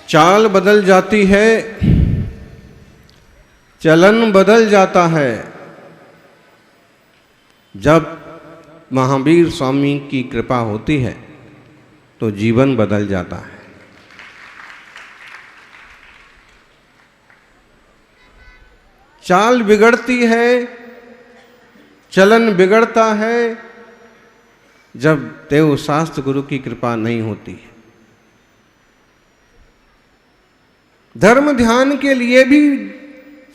चाल बदल जाती है, चलन बदल जाता है। जब महावीर स्वामी की कृपा होती है तो जीवन बदल जाता है। चाल बिगड़ती है, चलन बिगड़ता है जब देव शास्त्र गुरु की कृपा नहीं होती है। धर्म ध्यान के लिए भी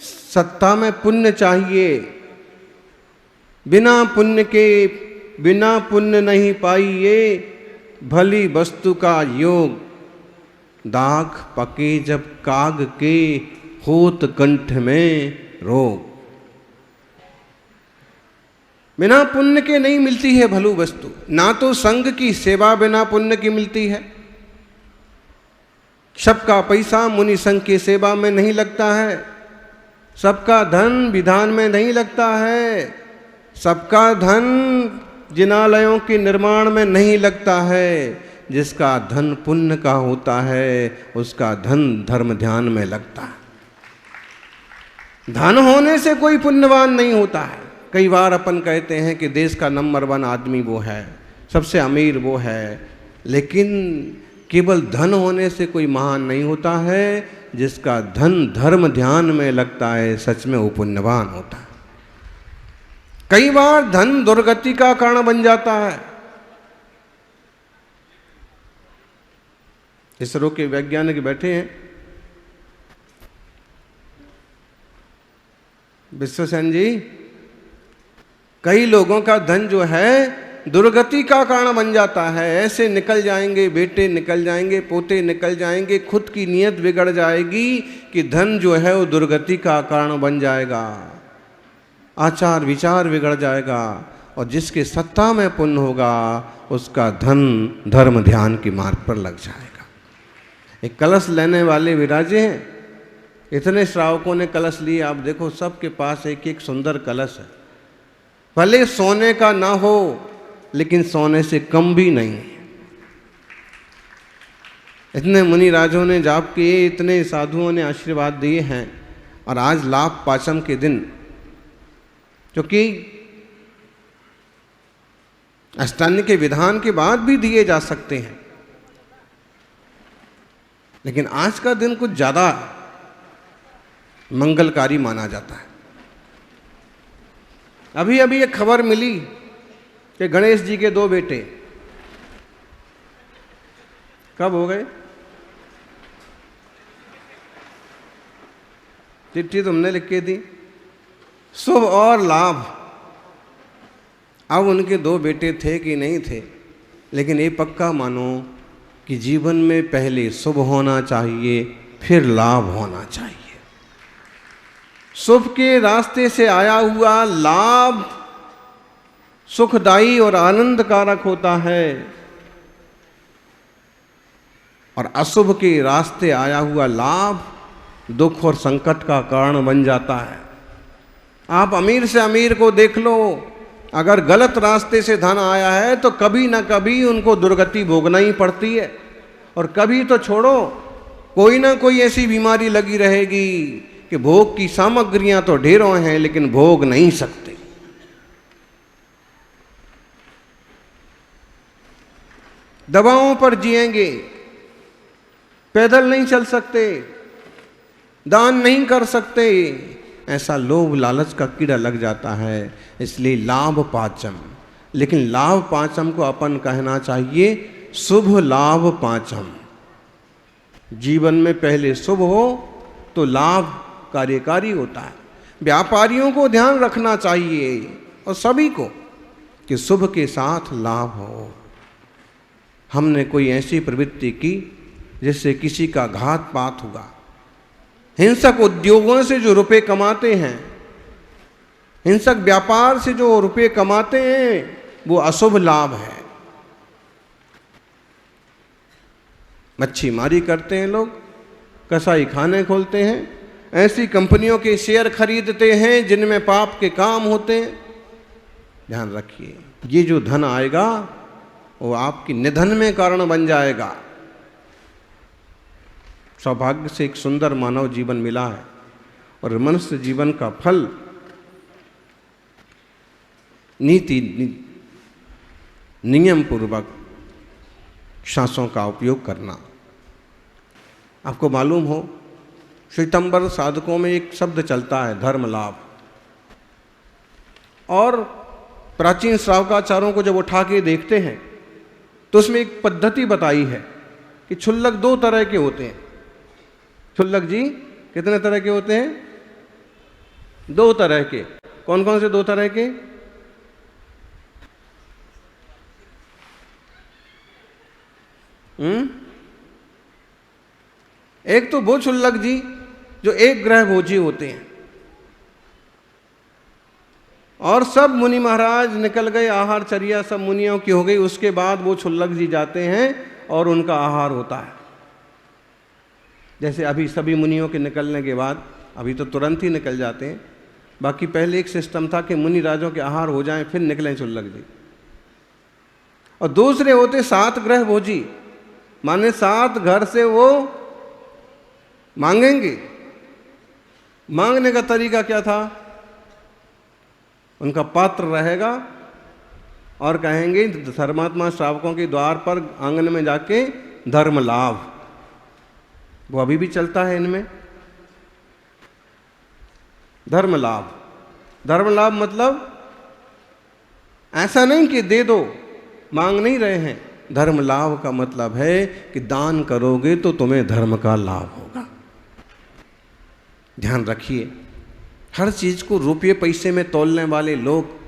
सत्ता में पुण्य चाहिए। बिना पुण्य के बिना पुण्य नहीं पाइए, भली वस्तु का योग। दाख पके जब काग के, होत कंठ में रोग। बिना पुण्य के नहीं मिलती है भलू वस्तु। ना तो संग की सेवा बिना पुण्य की मिलती है। सबका पैसा मुनि संघ की सेवा में नहीं लगता है। सबका धन विधान में नहीं लगता है। सबका धन जिनालयों के निर्माण में नहीं लगता है। जिसका धन पुण्य का होता है उसका धन धर्म ध्यान में लगता है। धन होने से कोई पुण्यवान नहीं होता है। कई बार अपन कहते हैं कि देश का नंबर 1 आदमी वो है, सबसे अमीर वो है, लेकिन केवल धन होने से कोई महान नहीं होता है। जिसका धन धर्म ध्यान में लगता है सच में वो पुण्यवान होता है। कई बार धन दुर्गति का कारण बन जाता है। इसरो के वैज्ञानिक बैठे हैं, विश्वसेन जी। कई लोगों का धन जो है दुर्गति का कारण बन जाता है। ऐसे निकल जाएंगे, बेटे निकल जाएंगे, पोते निकल जाएंगे, खुद की नीयत बिगड़ जाएगी कि धन जो है वो दुर्गति का कारण बन जाएगा। आचार विचार बिगड़ जाएगा और जिसके सत्ता में पुण्य होगा उसका धन धर्म ध्यान की मार्ग पर लग जाएगा। एक कलश लेने वाले विराजे हैं। इतने श्रावकों ने कलश लिए, आप देखो सबके पास एक एक सुंदर कलश है। भले सोने का ना हो लेकिन सोने से कम भी नहीं। इतने मुनि राजों ने जाप किए, इतने साधुओं ने आशीर्वाद दिए हैं। और आज लाभ पाचम के दिन, क्योंकि अष्टांग के विधान के बाद भी दिए जा सकते हैं, लेकिन आज का दिन कुछ ज्यादा मंगलकारी माना जाता है। अभी अभी एक खबर मिली कि गणेश जी के 2 बेटे कब हो गए। चिट्ठी तुमने लिख के दी, शुभ और लाभ। अब उनके 2 बेटे थे कि नहीं थे, लेकिन ये पक्का मानो कि जीवन में पहले शुभ होना चाहिए, फिर लाभ होना चाहिए। शुभ के रास्ते से आया हुआ लाभ सुखदायी और आनंद कारक होता है, और अशुभ के रास्ते आया हुआ लाभ दुख और संकट का कारण बन जाता है। आप अमीर से अमीर को देख लो, अगर गलत रास्ते से धन आया है तो कभी ना कभी उनको दुर्गति भोगना ही पड़ती है। और कभी तो छोड़ो, कोई ना कोई ऐसी बीमारी लगी रहेगी कि भोग की सामग्रियां तो ढेरों हैं लेकिन भोग नहीं सकते। दवाओं पर जिएंगे, पैदल नहीं चल सकते, दान नहीं कर सकते, ऐसा लोभ लालच का कीड़ा लग जाता है। इसलिए लाभ पाचम, लेकिन लाभ पाचम को अपन कहना चाहिए शुभ लाभ पाचम। जीवन में पहले शुभ हो तो लाभ कार्यकारी होता है। व्यापारियों को ध्यान रखना चाहिए और सभी को कि शुभ के साथ लाभ हो। हमने कोई ऐसी प्रवृत्ति की जिससे किसी का घात पात हुआ। हिंसक उद्योगों से जो रुपए कमाते हैं, हिंसक व्यापार से जो रुपए कमाते हैं, वो अशुभ लाभ है। मच्छी मारी करते हैं लोग, कसाई खाने खोलते हैं, ऐसी कंपनियों के शेयर खरीदते हैं जिनमें पाप के काम होते हैं। ध्यान रखिए, ये जो धन आएगा वो आपकी निधन में कारण बन जाएगा। सौभाग्य से एक सुंदर मानव जीवन मिला है और मनुष्य जीवन का फल नीति नियम पूर्वक सांसों का उपयोग करना। आपको मालूम हो, श्वेतांबर साधकों में एक शब्द चलता है, धर्म लाभ। और प्राचीन श्रावकाचार्यों को जब उठा के देखते हैं तो उसमें एक पद्धति बताई है कि क्षुल्लक दो तरह के होते हैं। क्षुल्लक जी कितने तरह के होते हैं? दो तरह के। कौन कौन से दो तरह के? एक तो वो क्षुल्लक जी जो एक ग्रह भोजी होते हैं, और सब मुनि महाराज निकल गए, आहार चर्या सब मुनियों की हो गई, उसके बाद वो क्षुल्लक जी जाते हैं और उनका आहार होता है। जैसे अभी सभी मुनियों के निकलने के बाद, अभी तो तुरंत ही निकल जाते हैं, बाकी पहले एक सिस्टम था कि मुनि राजों के आहार हो जाएं फिर निकलें क्षुल्लक जी। और दूसरे होते सात ग्रह भोजी, माने सात घर से वो मांगेंगे। मांगने का तरीका क्या था? उनका पात्र रहेगा और कहेंगे धर्मात्मा श्रावकों के द्वार पर आंगन में जाके धर्म लाभ। वो अभी भी चलता है इनमें, धर्म लाभ। धर्म लाभ मतलब ऐसा नहीं कि दे दो, मांग नहीं रहे हैं। धर्म लाभ का मतलब है कि दान करोगे तो तुम्हें धर्म का लाभ होगा। ध्यान रखिए, हर चीज को रुपये पैसे में तोलने वाले लोग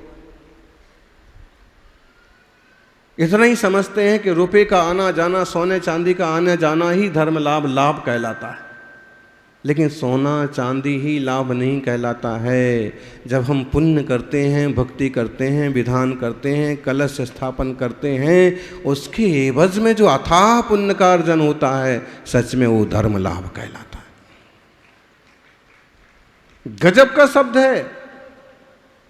इतना ही समझते हैं कि रुपये का आना जाना, सोने चांदी का आना जाना ही धर्म लाभ लाभ कहलाता है। लेकिन सोना चांदी ही लाभ नहीं कहलाता है। जब हम पुण्य करते हैं, भक्ति करते हैं, विधान करते हैं, कलश स्थापन करते हैं, उसके एवज में जो अथाह पुण्य का अर्जन होता है, सच में वो धर्म लाभ कहलाता है। गजब का शब्द है।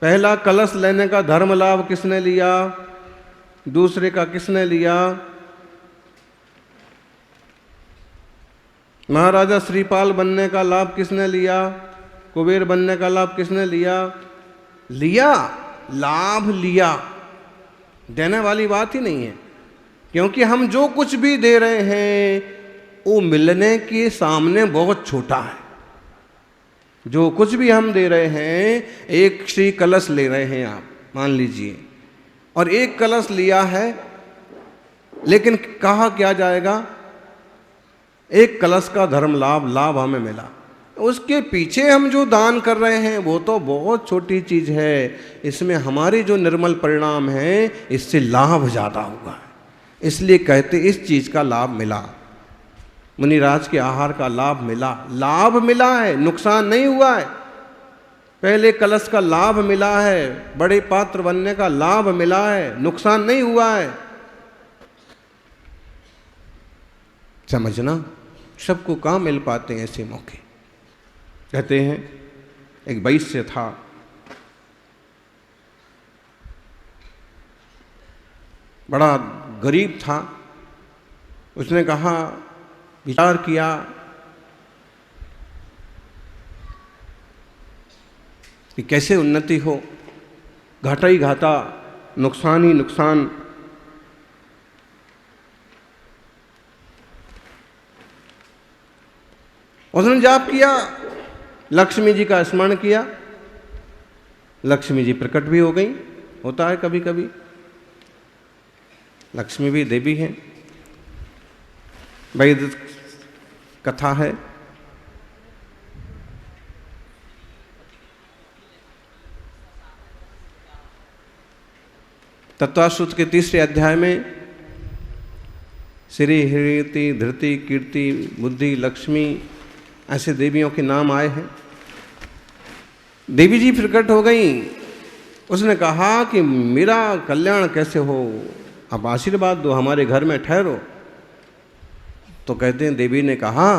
पहला कलश लेने का धर्म लाभ किसने लिया? दूसरे का किसने लिया? महाराजा श्रीपाल बनने का लाभ किसने लिया? कुबेर बनने का लाभ किसने लिया? लाभ लिया। देने वाली बात ही नहीं है, क्योंकि हम जो कुछ भी दे रहे हैं वो मिलने के सामने बहुत छोटा है। जो कुछ भी हम दे रहे हैं, एक श्री कलश ले रहे हैं आप मान लीजिए, और एक कलश लिया है, लेकिन कहा क्या जाएगा? एक कलश का धर्म लाभ हमें मिला। उसके पीछे हम जो दान कर रहे हैं वो तो बहुत छोटी चीज है। इसमें हमारे जो निर्मल परिणाम है, इससे लाभ ज्यादा हुआ है। इसलिए कहते इस चीज का लाभ मिला, मुनिराज के आहार का लाभ मिला है, नुकसान नहीं हुआ है। पहले कलश का लाभ मिला है, बड़े पात्र बनने का लाभ मिला है, नुकसान नहीं हुआ है। समझना, सबको कहाँ मिल पाते हैं ऐसे मौके। कहते हैं एक वैश्य था, बड़ा गरीब था। उसने कहा, विचार किया कि कैसे उन्नति हो, घाटा ही घाटा, नुकसान ही नुकसान। उसने जाप किया, लक्ष्मी जी का स्मरण किया, लक्ष्मी जी प्रकट भी हो गई। होता है कभी कभी, लक्ष्मी भी देवी हैं। वैद कथा है, तत्वाश्रुत के 3 अध्याय में श्री हृति धृति कीर्ति बुद्धि लक्ष्मी ऐसे देवियों के नाम आए हैं। देवी जी प्रकट हो गई। उसने कहा कि मेरा कल्याण कैसे हो, अब आशीर्वाद दो, हमारे घर में ठहरो। तो कहते हैं देवी ने कहा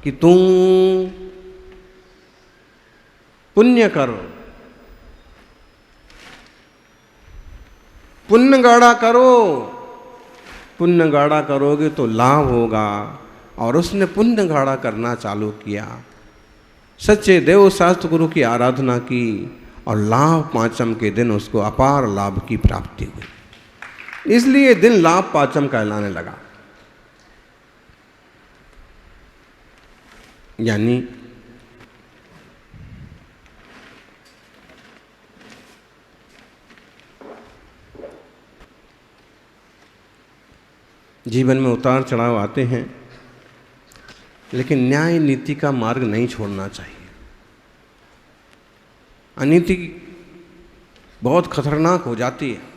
कि तुम पुण्य करो, पुण्य गाढ़ा करो, पुण्य गाढ़ा करोगे तो लाभ होगा, और उसने पुण्य गाढ़ा करना चालू किया, सच्चे देव शास्त्र गुरु की आराधना की और लाभ पांचम के दिन उसको अपार लाभ की प्राप्ति हुई। इसलिए दिन लाभ पांचम कहलाने लगा। यानी जीवन में उतार चढ़ाव आते हैं, लेकिन न्याय नीति का मार्ग नहीं छोड़ना चाहिए। अनीति बहुत खतरनाक हो जाती है।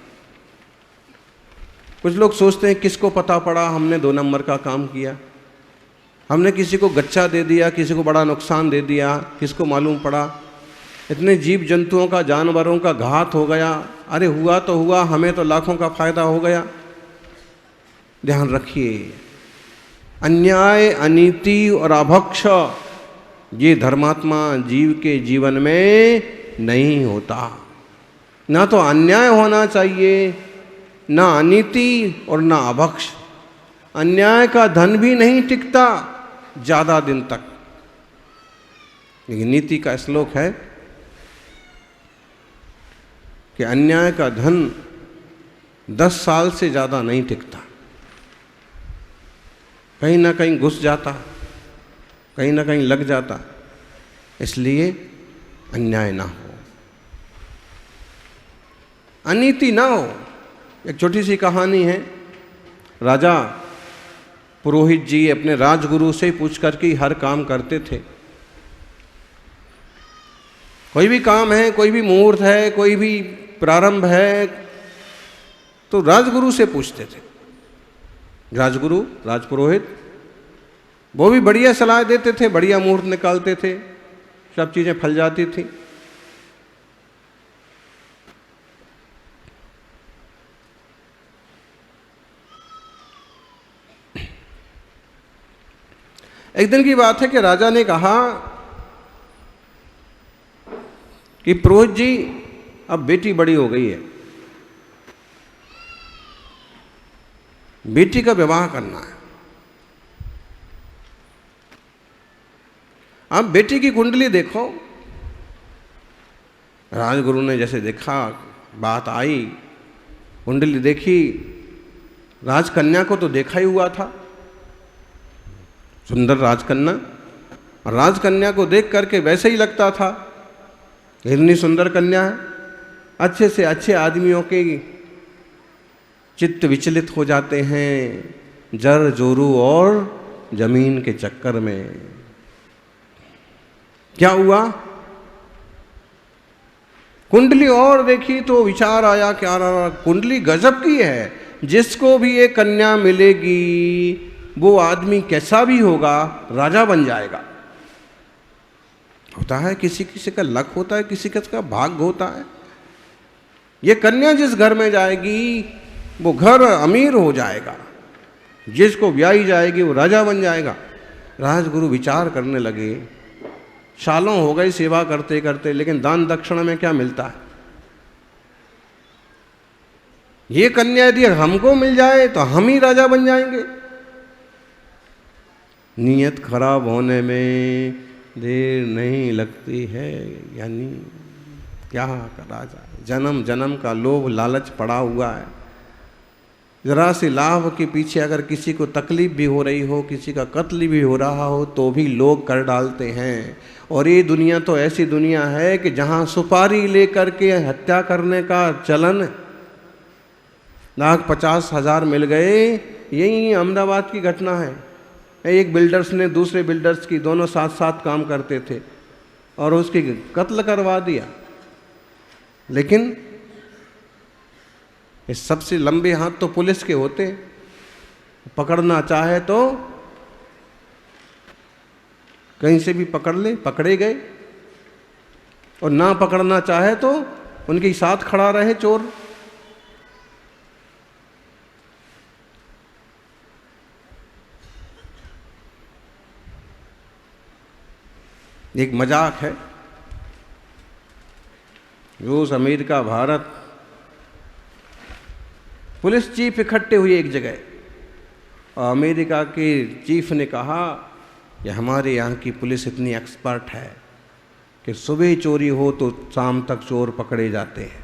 कुछ लोग सोचते हैं किसको पता पड़ा हमने 2 नंबर का काम किया, हमने किसी को गच्चा दे दिया, किसी को बड़ा नुकसान दे दिया, किसको मालूम पड़ा, इतने जीव जंतुओं का, जानवरों का घात हो गया, अरे हुआ तो हुआ, हमें तो लाखों का फायदा हो गया। ध्यान रखिए, अन्याय, अनीति और अभक्ष ये धर्मात्मा जीव के जीवन में नहीं होता। ना तो अन्याय होना चाहिए, ना अनीति और ना अभक्ष। अन्याय का धन भी नहीं टिकता ज्यादा दिन तक, लेकिन नीति का श्लोक है कि अन्याय का धन 10 साल से ज्यादा नहीं टिकता, कहीं ना कहीं घुस जाता, कहीं ना कहीं लग जाता। इसलिए अन्याय ना हो, अनीति ना हो। एक छोटी सी कहानी है। राजा पुरोहित जी अपने राजगुरु से पूछ कर के हर काम करते थे। कोई भी काम है, कोई भी मुहूर्त है, कोई भी प्रारंभ है, तो राजगुरु से पूछते थे। राजगुरु, राजपुरोहित, वो भी बढ़िया सलाह देते थे, बढ़िया मुहूर्त निकालते थे, सब चीजें फल जाती थी। एक दिन की बात है कि राजा ने कहा कि पुरोहित जी, अब बेटी बड़ी हो गई है, बेटी का विवाह करना है। अब बेटी की कुंडली देखो। राजगुरु ने जैसे देखा, बात आई, कुंडली देखी, राजकन्या को तो देखा ही हुआ था, सुंदर राजकन्या। और राजकन्या को देख करके वैसे ही लगता था इतनी सुंदर कन्या है। अच्छे से अच्छे आदमियों के चित्त विचलित हो जाते हैं जर जोरू और जमीन के चक्कर में। क्या हुआ? कुंडली और देखी तो विचार आया, क्या कुंडली गजब की है। जिसको भी ये कन्या मिलेगी वो आदमी कैसा भी होगा राजा बन जाएगा। होता है, किसी किसी का लक होता है, किसी किसी का भाग्य होता है। ये कन्या जिस घर में जाएगी वो घर अमीर हो जाएगा, जिसको ब्याही जाएगी वो राजा बन जाएगा। राजगुरु विचार करने लगे, सालों हो गए सेवा करते करते, लेकिन दान दक्षिणा में क्या मिलता है। ये कन्या यदि हमको मिल जाए तो हम ही राजा बन जाएंगे। नीयत खराब होने में देर नहीं लगती है। यानी क्या करा जाए, जन्म जन्म का लोभ लालच पड़ा हुआ है। जरा सी लाभ के पीछे अगर किसी को तकलीफ भी हो रही हो, किसी का कत्ल भी हो रहा हो, तो भी लोग कर डालते हैं। और ये दुनिया तो ऐसी दुनिया है कि जहाँ सुपारी लेकर के हत्या करने का चलन, 1,50,000 मिल गए। यही अहमदाबाद की घटना है। एक बिल्डर्स ने दूसरे बिल्डर्स की, दोनों साथ साथ काम करते थे, और उसकी कत्ल करवा दिया। लेकिन इस सबसे लंबे हाथ तो पुलिस के होते हैं। पकड़ना चाहे तो कहीं से भी पकड़ ले, पकड़े गए। और ना पकड़ना चाहे तो उनके साथ खड़ा रहे चोर। एक मजाक है, रूस, अमेरिका, भारत, पुलिस चीफ इकट्ठे हुए एक जगह। और अमेरिका के चीफ ने कहा कि हमारे यहाँ की पुलिस इतनी एक्सपर्ट है कि सुबह चोरी हो तो शाम तक चोर पकड़े जाते हैं।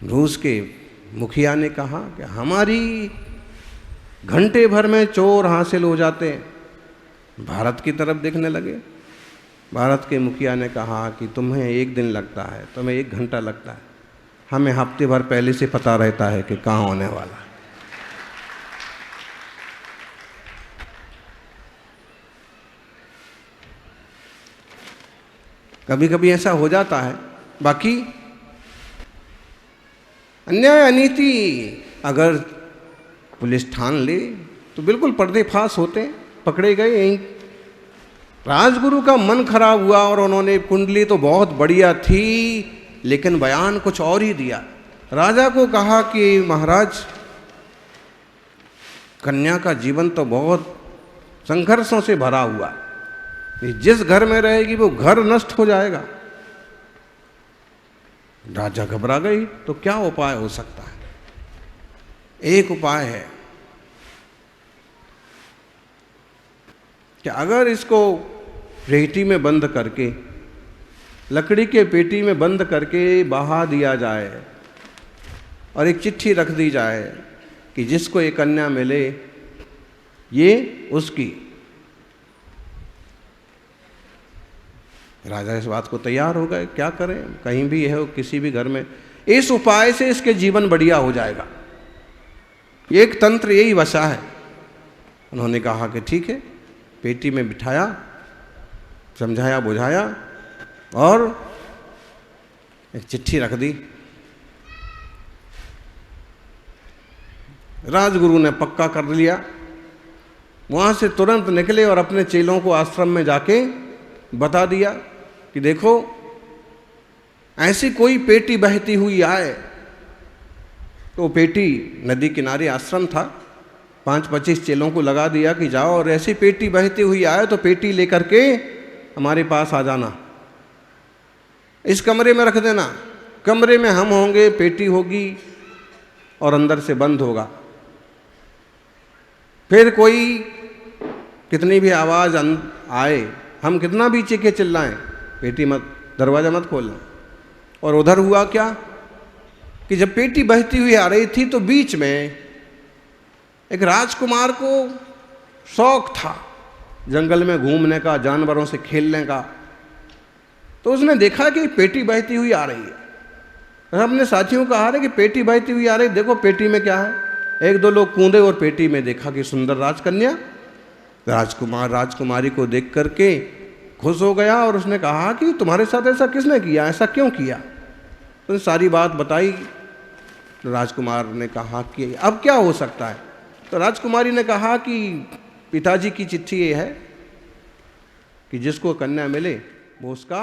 रूस के मुखिया ने कहा कि हमारी घंटे भर में चोर हासिल हो जाते हैं। भारत की तरफ देखने लगे। भारत के मुखिया ने कहा कि तुम्हें एक दिन लगता है, तुम्हें एक घंटा लगता है, हमें हफ्ते भर पहले से पता रहता है कि कहाँ होने वाला है। कभी कभी ऐसा हो जाता है। बाकी अन्याय अनीति अगर पुलिस ठान ले तो बिल्कुल पर्देफाश होते, पकड़े गए। यहीं राजगुरु का मन खराब हुआ और उन्होंने कुंडली तो बहुत बढ़िया थी लेकिन बयान कुछ और ही दिया। राजा को कहा कि महाराज, कन्या का जीवन तो बहुत संघर्षों से भरा हुआ, जिस घर में रहेगी वो घर नष्ट हो जाएगा। राजा घबरा गई। तो क्या उपाय हो सकता है? एक उपाय है कि अगर इसको पेटी में बंद करके, लकड़ी के पेटी में बंद करके बहा दिया जाए और एक चिट्ठी रख दी जाए कि जिसको ये कन्या मिले ये उसकी। राजा इस बात को तैयार हो गए। क्या करें, कहीं भी है किसी भी घर में, इस उपाय से इसके जीवन बढ़िया हो जाएगा। एक तंत्र यही वशा है। उन्होंने कहा कि ठीक है, पेटी में बिठाया, समझाया बुझाया और एक चिट्ठी रख दी। राजगुरु ने पक्का कर लिया। वहाँ से तुरंत निकले और अपने चेलों को आश्रम में जाके बता दिया कि देखो, ऐसी कोई पेटी बहती हुई आए तो पेटी, नदी किनारे आश्रम था, 5-25 चेलों को लगा दिया कि जाओ और ऐसी पेटी बहती हुई आए तो पेटी लेकर के हमारे पास आ जाना, इस कमरे में रख देना। कमरे में हम होंगे, पेटी होगी और अंदर से बंद होगा। फिर कोई कितनी भी आवाज़ आए, हम कितना भी चीखे चिल्लाएं, पेटी मत, दरवाज़ा मत खोलना। और उधर हुआ क्या कि जब पेटी बहती हुई आ रही थी तो बीच में एक राजकुमार को शौक था जंगल में घूमने का, जानवरों से खेलने का। तो उसने देखा कि पेटी बहती हुई आ रही है। अपने साथियों को कहा रहे कि पेटी बहती हुई आ रही, देखो पेटी में क्या है। 1-2 लोग कूदे और पेटी में देखा कि सुंदर राजकन्या। राजकुमार राजकुमारी को देख करके खुश हो गया और उसने कहा कि तुम्हारे साथ ऐसा किसने किया, ऐसा क्यों किया? तो सारी बात बताई। तो राजकुमार ने कहा कि अब क्या हो सकता है? तो राजकुमारी ने कहा कि पिताजी की चिट्ठी ये है कि जिसको कन्या मिले वो उसका